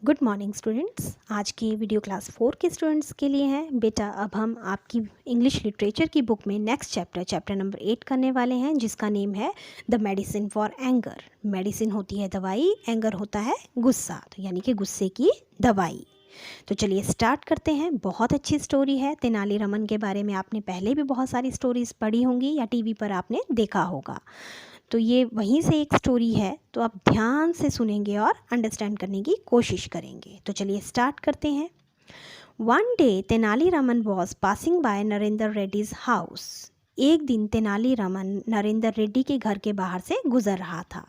Good morning students. आज की video class 4 के स्टूडेंट्स के लिए हैं। बेटा अब हम आपकी इंग्लिश लिटरेचर की बुक में नेक्स्ट चैप्टर नंबर 8 करने वाले हैं, जिसका नेम है the medicine for anger. Medicine होती है दवाई, एंगर होता है गुस्सा, तो यानी कि गुस्से की दवाई। तो चलिए स्टार्ट करते हैं। बहुत अच्छी स्टोरी है। तेनालीरामन के बारे में आपने पहले भी बहुत सारी स्टोरीज़ पढ़ी होंगी या टीवी पर आपने देखा होगा, तो ये वहीं से एक स्टोरी है। तो आप ध्यान से सुनेंगे और अंडरस्टैंड करने की कोशिश करेंगे। तो चलिए स्टार्ट करते हैं। One day Tenali Raman was passing by Narendra Reddy's house. एक दिन तेनालीरामन नरेंद्र रेड्डी के घर के बाहर से गुजर रहा था।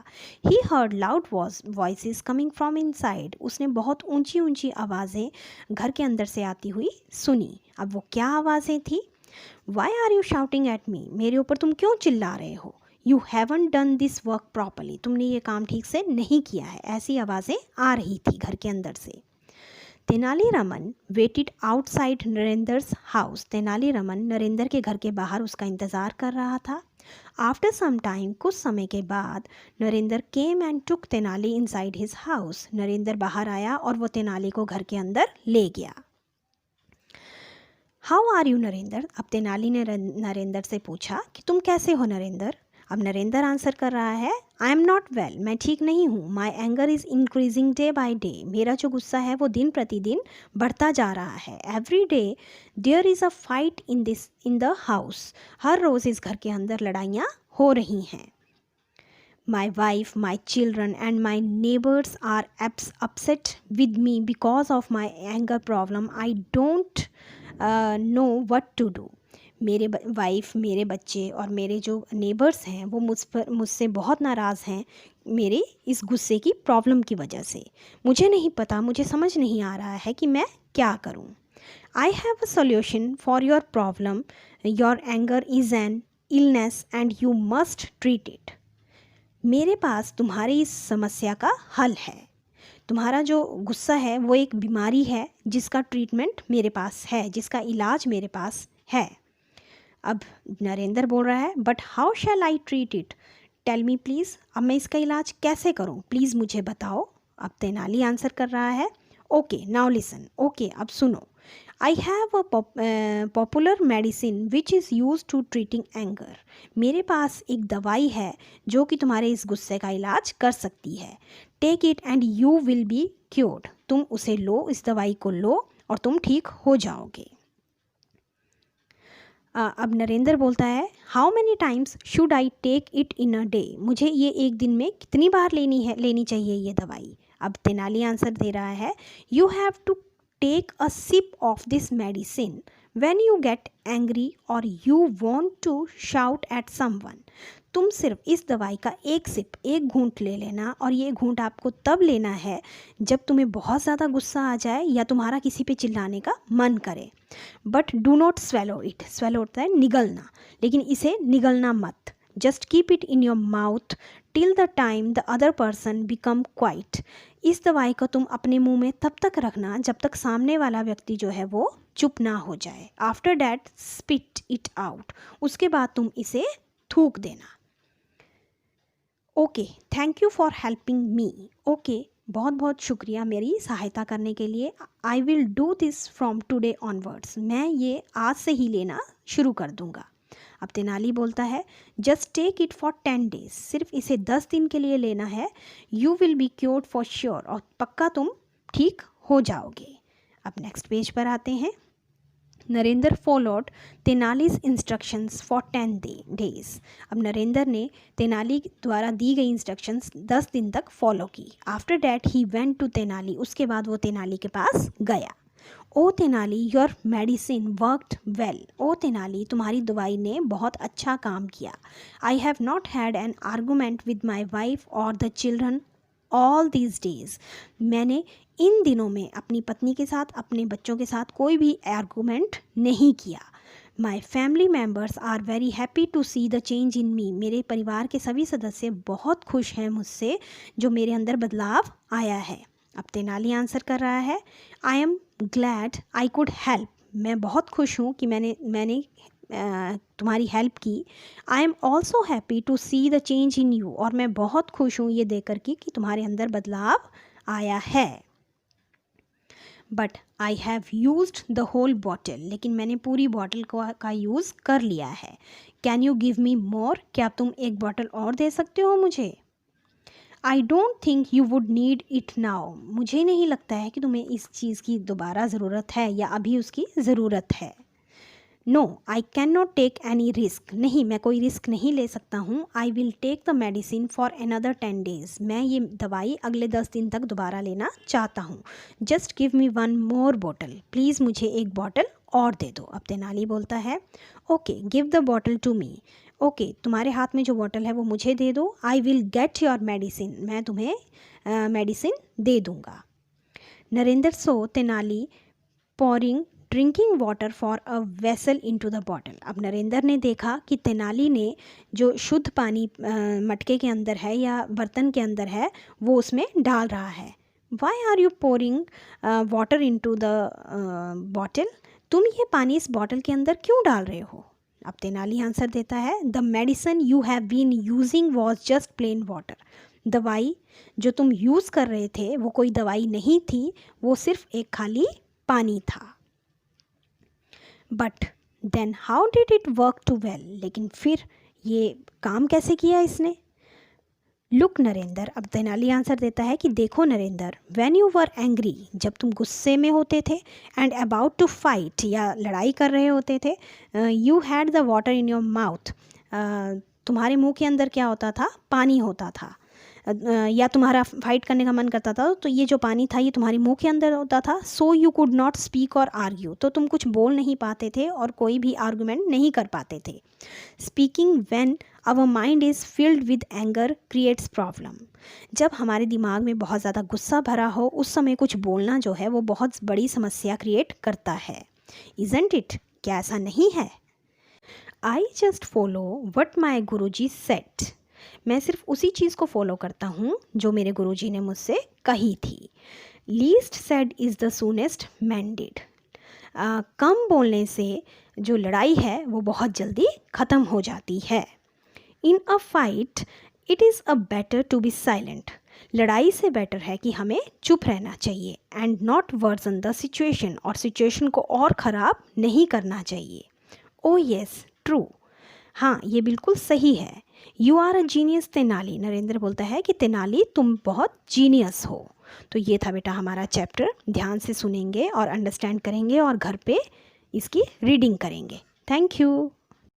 He heard loud voices coming from inside. उसने बहुत ऊंची ऊंची आवाज़ें घर के अंदर से आती हुई सुनी। अब वो क्या आवाज़ें थी? Why are you shouting at me? मेरे ऊपर तुम क्यों चिल्ला रहे हो? You haven't done this work properly. तुमने ये काम ठीक से नहीं किया है। ऐसी आवाज़ें आ रही थी घर के अंदर से। Tenaliraman waited outside Narendra's house. Tenaliraman Narendra के घर के बाहर उसका इंतज़ार कर रहा था। आफ्टर सम टाइम, कुछ समय के बाद, Narendra came and took Tenali inside his house. Narendra बाहर आया और वो तेनाली को घर के अंदर ले गया। How are you Narendra? अब तेनाली ने नरेंद्र से पूछा कि तुम कैसे हो नरेंद्र? अब नरेंद्र आंसर कर रहा है, आई एम नॉट वेल। मैं ठीक नहीं हूँ। माई anger is increasing day by day. मेरा जो गुस्सा है वो दिन प्रतिदिन बढ़ता जा रहा है। Every day there is a fight in the house. हर रोज़ इस घर के अंदर लड़ाइयाँ हो रही हैं। My wife, my children and my neighbors are upset with me because of my anger problem. I don't know what to do. मेरे वाइफ, मेरे बच्चे और मेरे जो नेबर्स हैं वो मुझसे बहुत नाराज़ हैं मेरे इस गुस्से की प्रॉब्लम की वजह से। मुझे नहीं पता, मुझे समझ नहीं आ रहा है कि मैं क्या करूं। आई have a solution for your problem. Your anger is an illness and you must treat it. मेरे पास तुम्हारी इस समस्या का हल है। तुम्हारा जो गुस्सा है वो एक बीमारी है जिसका ट्रीटमेंट मेरे पास है, जिसका इलाज मेरे पास है। अब नरेंद्र बोल रहा है, but how shall I treat it? Tell me please. अब मैं इसका इलाज कैसे करूं? प्लीज़ मुझे बताओ। अब तेनाली आंसर कर रहा है, ओके नाउ लिसन। ओके अब सुनो। I have a popular medicine which is use to treating anger. मेरे पास एक दवाई है जो कि तुम्हारे इस गुस्से का इलाज कर सकती है। Take it and you will be cured. तुम उसे लो, इस दवाई को लो और तुम ठीक हो जाओगे। अब नरेंद्र बोलता है, how many times should I take it in a day? मुझे ये एक दिन में कितनी बार लेनी चाहिए ये दवाई? अब तेनाली आंसर दे रहा है, you have to take a sip of this medicine when you get angry और you want to shout at someone. तुम सिर्फ इस दवाई का एक सिप, एक घूंट ले लेना, और ये घूंट आपको तब लेना है जब तुम्हें बहुत ज़्यादा गुस्सा आ जाए या तुम्हारा किसी पे चिल्लाने का मन करे। But do not swallow it. Swallow होता है निगलना, लेकिन इसे निगलना मत। Just keep it in your mouth till the time the other person become quite. इस दवाई को तुम अपने मुंह में तब तक रखना जब तक सामने वाला व्यक्ति जो है वो चुप ना हो जाए। After that spit it out. उसके बाद तुम इसे थूक देना। Okay thank you for helping me. Okay बहुत बहुत शुक्रिया मेरी सहायता करने के लिए। I will do this from today onwards. मैं ये आज से ही लेना शुरू कर दूंगा। अब तेनाली बोलता है, just take it for 10 days. सिर्फ इसे 10 दिन के लिए लेना है। You will be cured for sure. और पक्का तुम ठीक हो जाओगे। अब नेक्स्ट पेज पर आते हैं। Narendra followed Tenali's instructions for 10 days. अब नरेंद्र ने तेनाली द्वारा दी गई इंस्ट्रक्शंस 10 दिन तक फॉलो की। After that he went to Tenali. उसके बाद वो तेनाली के पास गया। Oh Tenali your medicine worked well. Oh Tenali तुम्हारी दवाई ने बहुत अच्छा काम किया। I have not had an argument with my wife और the children all these days. मैंने इन दिनों में अपनी पत्नी के साथ, अपने बच्चों के साथ कोई भी आर्गूमेंट नहीं किया। My family members are very happy to see the change in me. मेरे परिवार के सभी सदस्य बहुत खुश हैं मुझसे, जो मेरे अंदर बदलाव आया है। अब तेनाली आंसर कर रहा है, I am glad I could help. मैं बहुत खुश हूँ कि मैंने तुम्हारी हेल्प की। I am also happy to see the change in you. और मैं बहुत खुश हूँ ये देख कर कि तुम्हारे अंदर बदलाव आया है। But I have used the whole bottle, लेकिन मैंने पूरी बॉटल का यूज़ कर लिया है। Can you give me more, क्या तुम एक बॉटल और दे सकते हो मुझे? I don't think you would need it now, मुझे नहीं लगता है कि तुम्हें इस चीज़ की दोबारा ज़रूरत है या अभी उसकी ज़रूरत है। No I can not take any risk, नहीं मैं कोई रिस्क नहीं ले सकता हूँ। I will take the medicine for another 10 days, मैं ये दवाई अगले 10 दिन तक दोबारा लेना चाहता हूँ। Just give me one more bottle, please मुझे एक बॉटल और दे दो। अब तेनाली बोलता है okay give the bottle to me, okay तुम्हारे हाथ में जो बॉटल है वो मुझे दे दो। I will get your medicine, मैं तुम्हें मेडिसिन दे दूँगा। Narendra saw Tenali pouring drinking water for a vessel into the bottle. अब नरेंद्र ने देखा कि तेनाली ने जो शुद्ध पानी मटके के अंदर है या बर्तन के अंदर है वो उसमें डाल रहा है। Why are you pouring water into the bottle, तुम ये पानी इस बॉटल के अंदर क्यों डाल रहे हो? अब तेनाली आंसर देता है the medicine you have been using was just plain water, दवाई जो तुम यूज़ कर रहे थे वो कोई दवाई नहीं थी, वो सिर्फ एक खाली पानी था। But then how did it work too well, लेकिन फिर ये काम कैसे किया इसने? लुक नरेंद्र, अब तेनाली आंसर देता है कि देखो Narendra, when you were angry, जब तुम गुस्से में होते थे, एंड अबाउट टू फाइट, या लड़ाई कर रहे होते थे, you had the water in your mouth, तुम्हारे मुंह के अंदर क्या होता था? पानी होता था। या तुम्हारा फाइट करने का मन करता था तो ये जो पानी था ये तुम्हारे मुंह के अंदर होता था। So you could not speak और आर्ग्यू, तो तुम कुछ बोल नहीं पाते थे और कोई भी आर्गूमेंट नहीं कर पाते थे। Speaking when our mind is filled with anger creates problem, जब हमारे दिमाग में बहुत ज़्यादा गुस्सा भरा हो उस समय कुछ बोलना जो है वो बहुत बड़ी समस्या क्रिएट करता है। इज़न्ट इट, क्या ऐसा नहीं है? I just follow what my Guruji set, मैं सिर्फ उसी चीज़ को फॉलो करता हूँ जो मेरे गुरुजी ने मुझसे कही थी। Least said is the soonest mended, कम बोलने से जो लड़ाई है वो बहुत जल्दी ख़त्म हो जाती है। In a fight it is a better to be silent, लड़ाई से बेटर है कि हमें चुप रहना चाहिए। And not worsen the situation, और सिचुएशन को और ख़राब नहीं करना चाहिए। ओ येस ट्रू, हाँ ये बिल्कुल सही है। You are a genius Tenali, Narendra बोलता है कि तेनाली तुम बहुत जीनियस हो। तो ये था बेटा हमारा चैप्टर, ध्यान से सुनेंगे और अंडरस्टैंड करेंगे और घर पे इसकी रीडिंग करेंगे। Thank you.